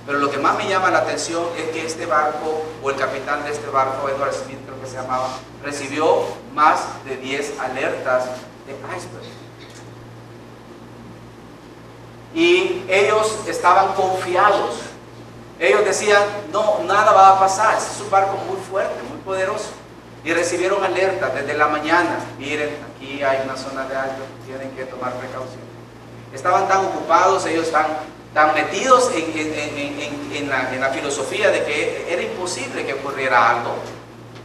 Pero lo que más me llama la atención es que este barco, o el capitán de este barco, Edward Smith creo que se llamaba, recibió más de 10 alertas de iceberg. Y ellos estaban confiados. Ellos decían, no, nada va a pasar, es un barco muy fuerte, muy poderoso. Y recibieron alertas desde la mañana. Miren, aquí hay una zona de iceberg, tienen que tomar precaución. Estaban tan ocupados, ellos tan metidos en la filosofía de que era imposible que ocurriera algo,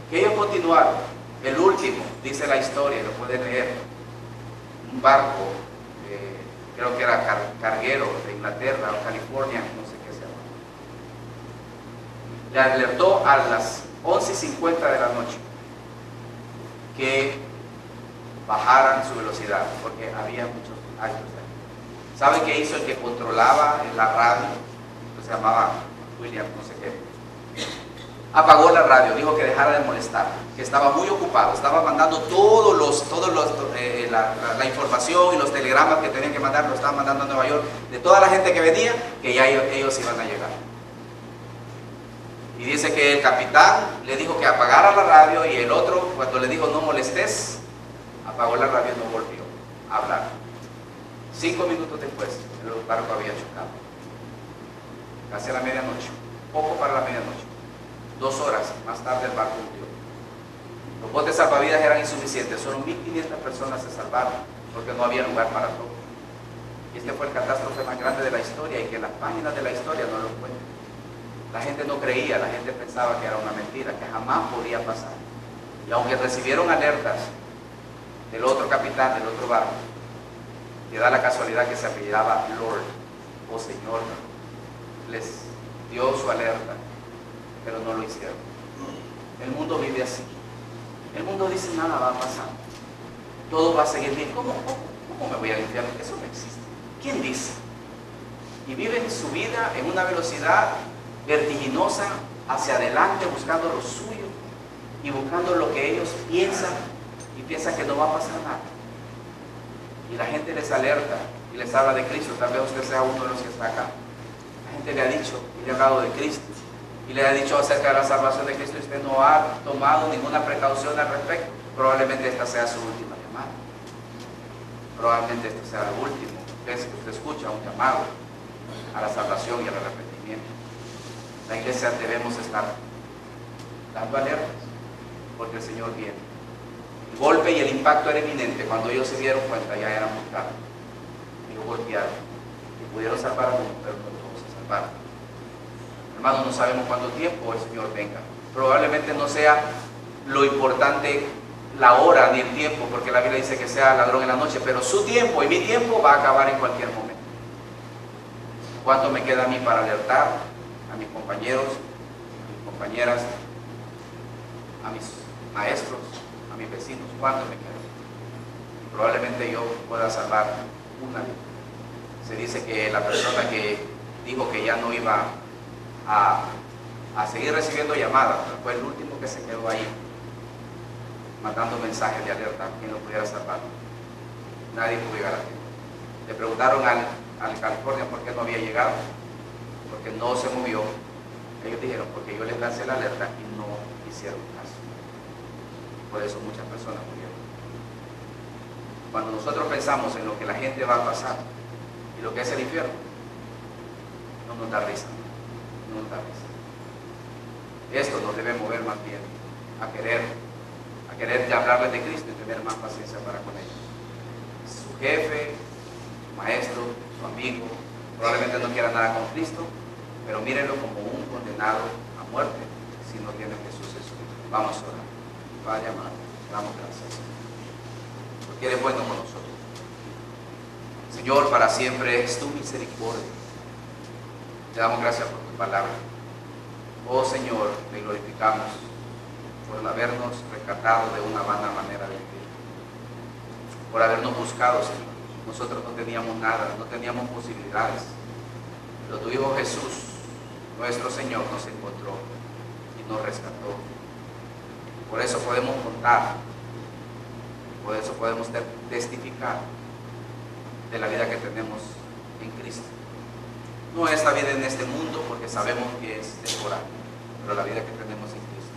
que ellos continuaron. El último, dice la historia, lo pueden leer, un barco, creo que era carguero de Inglaterra o California, no sé qué se llama, le alertó a las 11:50 de la noche que bajaran su velocidad, porque había muchos icebergs. ¿Sabe qué hizo el que controlaba en la radio? Que se llamaba William, no sé qué. Apagó la radio, dijo que dejara de molestar, que estaba muy ocupado, estaba mandando la información y los telegramas que tenían que mandar, lo estaban mandando a Nueva York, de toda la gente que venía, que ya ellos iban a llegar. Y dice que el capitán le dijo que apagara la radio y el otro, cuando le dijo no molestes, apagó la radio y no volvió a hablar. 5 minutos después, el barco había chocado. Casi a la medianoche, poco para la medianoche. 2 horas más tarde el barco hundió. Los botes salvavidas eran insuficientes, solo 1.500 personas se salvaron porque no había lugar para todos. Y este fue el catástrofe más grande de la historia y que las páginas de la historia no lo cuentan. La gente no creía, la gente pensaba que era una mentira, que jamás podía pasar. Y aunque recibieron alertas del otro capitán, del otro barco, que da la casualidad que se apellidaba Lord o Señor, les dio su alerta, pero no lo hicieron. El mundo vive así. El mundo dice nada va a pasar, todo va a seguir bien. ¿Cómo me voy al infierno? Eso no existe. ¿Quién dice? Y viven su vida en una velocidad vertiginosa hacia adelante, buscando lo suyo y buscando lo que ellos piensan, y piensan que no va a pasar nada. Y la gente les alerta y les habla de Cristo. Tal vez usted sea uno de los que está acá. La gente le ha dicho y le ha hablado de Cristo y le ha dicho acerca de la salvación de Cristo, y usted no ha tomado ninguna precaución al respecto. Probablemente esta sea su última llamada. Probablemente esto sea lo último vez que usted escucha un llamado a la salvación y al arrepentimiento. La iglesia debemos estar dando alertas, porque el Señor viene. El golpe y el impacto era inminente. Cuando ellos se dieron cuenta, ya eran muy tarde. Y lo golpearon. Y pudieron salvar a uno, pero no todos se salvaron. Hermanos, no sabemos cuánto tiempo el Señor venga. Probablemente no sea lo importante la hora ni el tiempo, porque la Biblia dice que sea ladrón en la noche, pero su tiempo y mi tiempo va a acabar en cualquier momento. ¿Cuánto me queda a mí para alertar a mis compañeros, a mis compañeras, a mis maestros, a mis vecinos? ¿Cuánto me queda? Y probablemente yo pueda salvar una vida. Se dice que la persona que dijo que ya no iba a seguir recibiendo llamadas, fue el último que se quedó ahí, mandando mensajes de alerta a quien lo pudiera salvar. Nadie pudo llegar a tiempo. Le preguntaron al California por qué no había llegado, porque no se movió. Ellos dijeron, porque yo les lancé la alerta y no hicieron caso. Por eso muchas personas murieron. Cuando nosotros pensamos en lo que la gente va a pasar y lo que es el infierno, no nos da risa, no nos da risa. Esto nos debe mover más bien a querer hablarles de Cristo y tener más paciencia para con ellos. Su jefe, su maestro, su amigo, probablemente no quiera nada con Cristo, pero mírenlo como un condenado a muerte si no tiene Jesús en su vida. Vamos a orar. Padre amado, damos gracias, porque eres bueno con nosotros. Señor, para siempre es tu misericordia. Te damos gracias por tu palabra. Oh Señor, te glorificamos por habernos rescatado de una vana manera de vivir, por habernos buscado, Señor. Nosotros no teníamos nada, no teníamos posibilidades, pero tu Hijo Jesús, nuestro Señor, nos encontró y nos rescató. Por eso podemos contar, por eso podemos testificar de la vida que tenemos en Cristo. No esta vida en este mundo, porque sabemos que es temporal, pero la vida que tenemos en Cristo.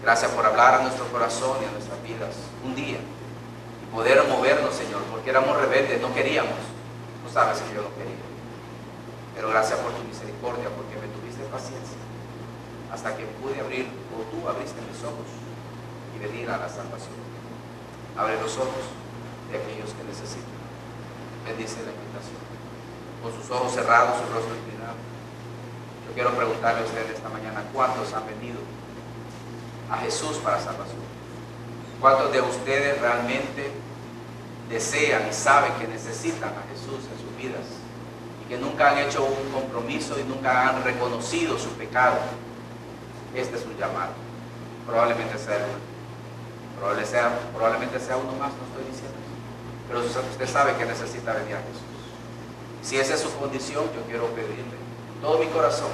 Gracias por hablar a nuestro corazón y a nuestras vidas un día y poder movernos, Señor, porque éramos rebeldes, no queríamos. Tú sabes que yo no quería. Pero gracias por tu misericordia, porque me tuviste paciencia hasta que pude abrir, o tú abriste mis ojos y venir a la salvación. Abre los ojos de aquellos que necesitan. Bendice la invitación. Con sus ojos cerrados, su rostro inclinado. Yo quiero preguntarle a ustedes esta mañana, ¿cuántos han venido a Jesús para salvación? ¿Cuántos de ustedes realmente desean y saben que necesitan a Jesús en sus vidas y que nunca han hecho un compromiso y nunca han reconocido su pecado? Este es un llamado. Probablemente sea uno. Probablemente sea uno más, no estoy diciendo eso. Pero usted sabe que necesita venir a Jesús. Si esa es su condición, yo quiero pedirle en todo mi corazón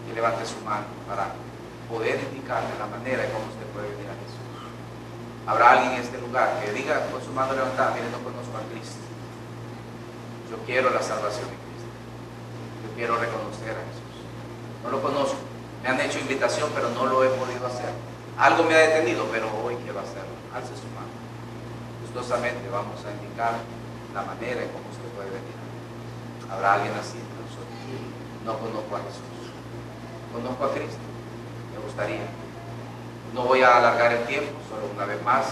que levante su mano para poder indicarle la manera en cómo usted puede venir a Jesús. Habrá alguien en este lugar que diga con su mano levantada, mire, no conozco a Cristo. Yo quiero la salvación de Cristo. Yo quiero reconocer a Jesús. No lo conozco. Me han hecho invitación, pero no lo he podido hacer. Algo me ha detenido, pero hoy quiero hacerlo. Alce su mano. Gustosamente vamos a indicar la manera en cómo usted puede venir. Habrá alguien así entre nosotros. No conozco a Jesús. Conozco a Cristo. Me gustaría. No voy a alargar el tiempo, solo una vez más.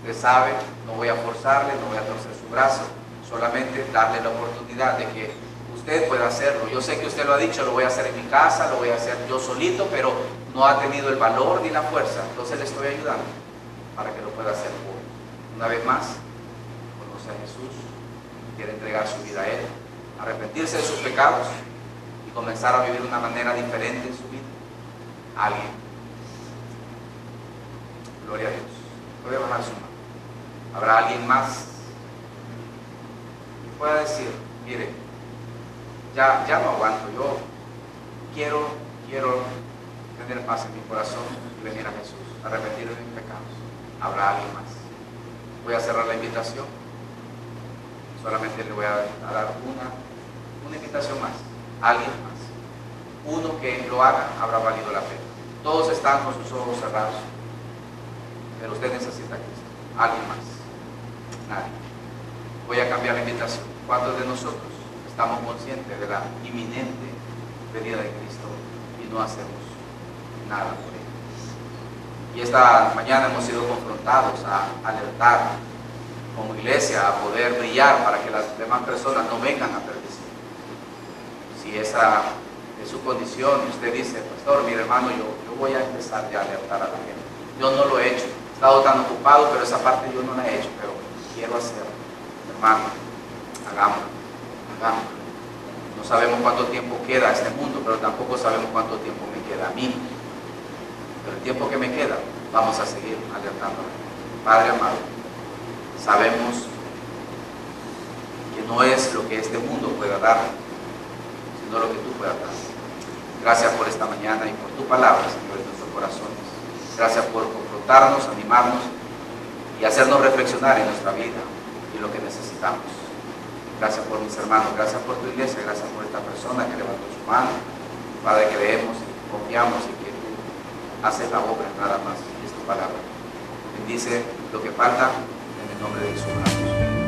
Usted sabe, no voy a forzarle, no voy a torcer su brazo. Solamente darle la oportunidad de que usted pueda hacerlo. Yo sé que usted lo ha dicho, lo voy a hacer en mi casa, lo voy a hacer yo solito, pero no ha tenido el valor ni la fuerza. Entonces le estoy ayudando para que lo pueda hacer hoy. Una vez más, conoce a Jesús, quiere entregar su vida a Él, arrepentirse de sus pecados y comenzar a vivir de una manera diferente en su vida. Alguien. Gloria a Dios. Puede bajar su mano. Habrá alguien más que pueda decir, mire, ya no aguanto, yo quiero tener paz en mi corazón y venir a Jesús, arrepentirme de mis pecados. Habrá alguien más. Voy a cerrar la invitación. Solamente le voy a dar una invitación más. Alguien más. Uno que lo haga habrá valido la pena. Todos están con sus ojos cerrados, pero usted necesita a Cristo. Alguien más. Nadie. Voy a cambiar la invitación. ¿Cuántos de nosotros estamos conscientes de la inminente venida de Cristo y no hacemos nada por él? Y esta mañana hemos sido confrontados a alertar como iglesia, a poder brillar para que las demás personas no vengan a perdición. Si esa es su condición y usted dice, pastor, mi hermano, yo voy a empezar ya a alertar a la gente. Yo no lo he hecho, he estado tan ocupado, pero esa parte yo no la he hecho, pero quiero hacerlo. Hermano, hagámoslo. No sabemos cuánto tiempo queda a este mundo, pero tampoco sabemos cuánto tiempo me queda a mí. Pero el tiempo que me queda, vamos a seguir alertando. Padre amado, sabemos que no es lo que este mundo pueda dar, sino lo que tú puedas dar. Gracias por esta mañana y por tu palabra, Señor, en nuestros corazones. Gracias por confrontarnos, animarnos y hacernos reflexionar en nuestra vida y lo que necesitamos. Gracias por mis hermanos, gracias por tu iglesia, gracias por esta persona que levantó su mano. Padre, creemos y confiamos en que tú haces la obra, nada más, es tu palabra. Bendice lo que falta en el nombre de Jesús.